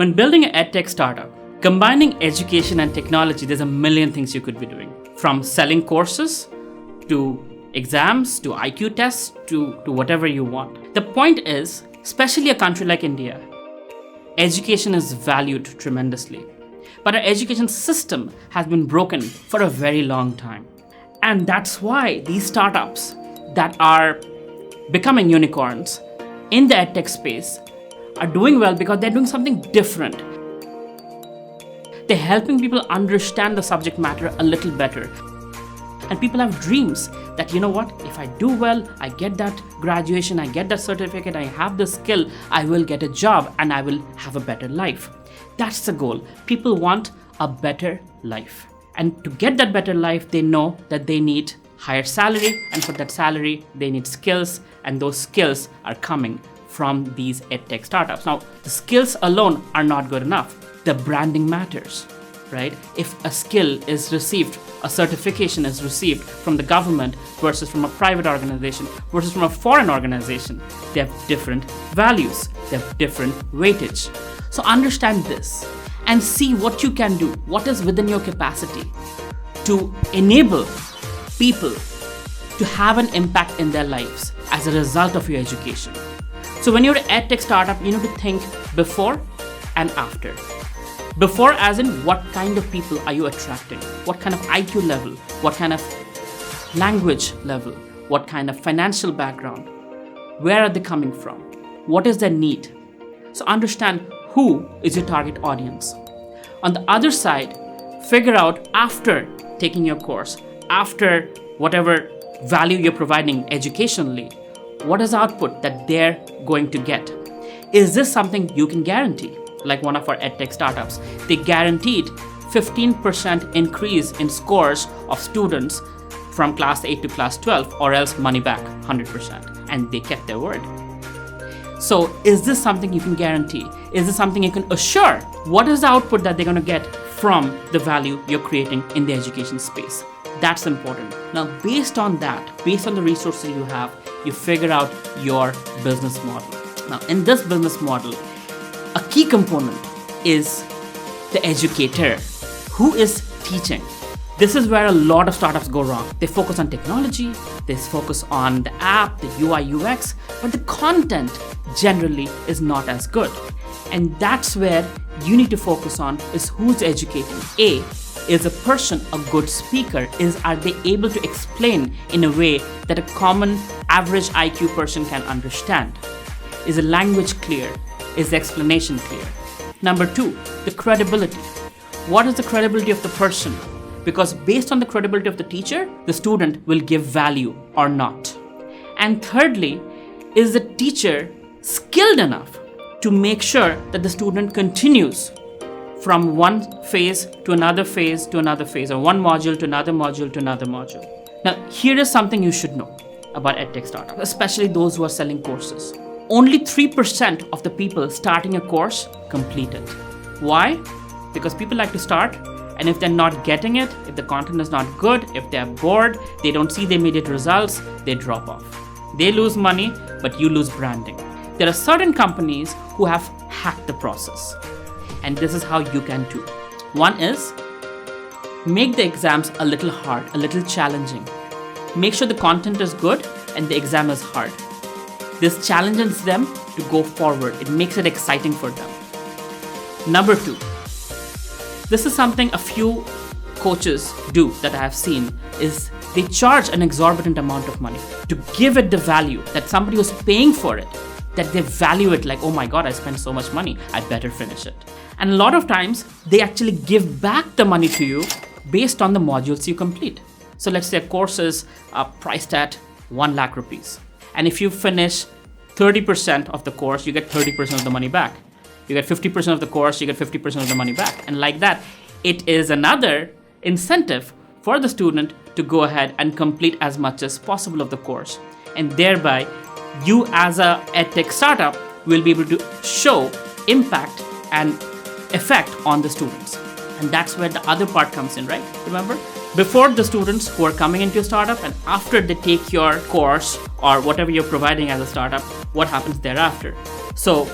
When building an edtech startup, combining education and technology, there's a million things you could be doing. From selling courses, to exams, to IQ tests, to whatever you want. The point is, especially a country like India, education is valued tremendously. But our education system has been broken for a very long time. And that's why these startups that are becoming unicorns in the edtech space are doing well because they're doing something different. They're helping people understand the subject matter a little better. And people have dreams that, you know what, if I do well, I get that graduation, I get that certificate, I have the skill, I will get a job and I will have a better life. That's the goal. People want a better life. And to get that better life, they know that they need higher salary, and for that salary, they need skills, and those skills are coming from these edtech startups. Now, the skills alone are not good enough. The branding matters, right? If a skill is received, a certification is received from the government versus from a private organization versus from a foreign organization, they have different values, they have different weightage. So understand this and see what you can do, what is within your capacity to enable people to have an impact in their lives as a result of your education. So when you're an edtech startup, you need to think before and after. Before as in what kind of people are you attracting? What kind of IQ level? What kind of language level? What kind of financial background? Where are they coming from? What is their need? So understand who is your target audience. On the other side, figure out after taking your course, after whatever value you're providing educationally, what is the output that they're going to get? Is this something you can guarantee? Like one of our edtech startups, they guaranteed 15% increase in scores of students from class 8 to class 12, or else money back 100%. And they kept their word. So is this something you can guarantee? Is this something you can assure? What is the output that they're going to get from the value you're creating in the education space? That's important. Now, based on that, based on the resources you have, you figure out your business model. Now, in this business model, a key component is the educator who is teaching. This is where a lot of startups go wrong. They focus on technology, they focus on the app, the UI, UX, but the content generally is not as good. And that's where you need to focus on is who's educating. A, is a person a good speaker? Are they able to explain in a way that a common average IQ person can understand? Is the language clear? Is the explanation clear? Number 2, the credibility. What is the credibility of the person? Because based on the credibility of the teacher, the student will give value or not. And thirdly, is the teacher skilled enough to make sure that the student continues from one phase to another phase to another phase, or one module to another module to another module. Now, here is something you should know about edtech startups, especially those who are selling courses. Only 3% of the people starting a course complete it. Why? Because people like to start, and if they're not getting it, if the content is not good, if they're bored, they don't see the immediate results, they drop off. They lose money, but you lose branding. There are certain companies who have hacked the process, and this is how you can too. One is, make the exams a little hard, a little challenging. Make sure the content is good and the exam is hard. This challenges them to go forward. It makes it exciting for them. Number 2, this is something a few coaches do that I have seen, is they charge an exorbitant amount of money to give it the value that somebody who's paying for it, that they value it like, oh my God, I spent so much money, I better finish it. And a lot of times they actually give back the money to you based on the modules you complete. So let's say a course is priced at 1 lakh rupees. And if you finish 30% of the course, you get 30% of the money back. You get 50% of the course, you get 50% of the money back. And like that, it is another incentive for the student to go ahead and complete as much as possible of the course. And thereby, you as a edtech startup will be able to show impact and effect on the students. And that's where the other part comes in, right? Remember? Before the students who are coming into your startup, and after they take your course or whatever you're providing as a startup, what happens thereafter? So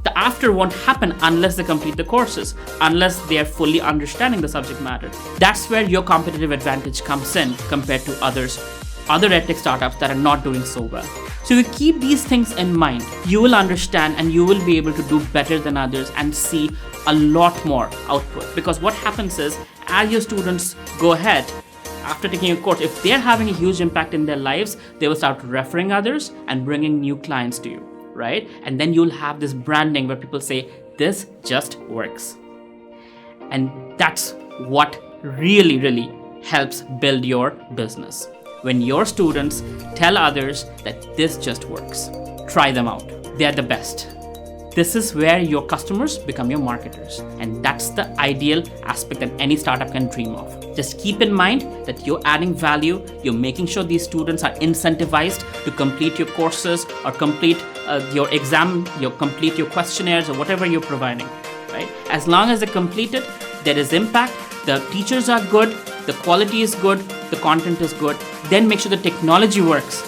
The after won't happen unless they complete the courses, unless they are fully understanding the subject matter. That's where your competitive advantage comes in compared to other edtech startups that are not doing so well. So if you keep these things in mind, you will understand and you will be able to do better than others and see a lot more output. Because what happens is, as your students go ahead, after taking a course, if they're having a huge impact in their lives, they will start referring others and bringing new clients to you, right? And then you'll have this branding where people say, this just works. And that's what really, really helps build your business. When your students tell others that this just works, try them out. They're the best. This is where your customers become your marketers. And that's the ideal aspect that any startup can dream of. Just keep in mind that you're adding value, you're making sure these students are incentivized to complete your courses or complete your exam, complete your questionnaires or whatever you're providing, right? As long as they complete it, there is impact, the teachers are good, the quality is good, the content is good, then make sure the technology works,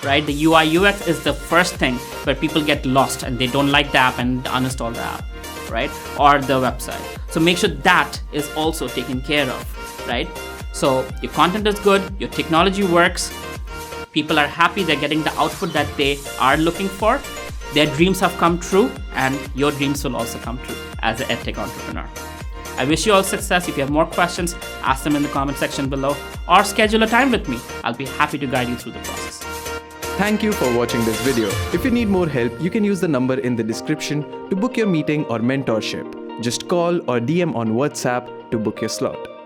right? The UI UX is the first thing where people get lost and they don't like the app and uninstall the app, right? Or the website. So make sure that is also taken care of, right? So your content is good, your technology works, people are happy, they're getting the output that they are looking for, their dreams have come true, and your dreams will also come true as an edtech entrepreneur. I wish you all success. If you have more questions, ask them in the comment section below or schedule a time with me. I'll be happy to guide you through the process. Thank you for watching this video. If you need more help, you can use the number in the description to book your meeting or mentorship. Just call or DM on WhatsApp to book your slot.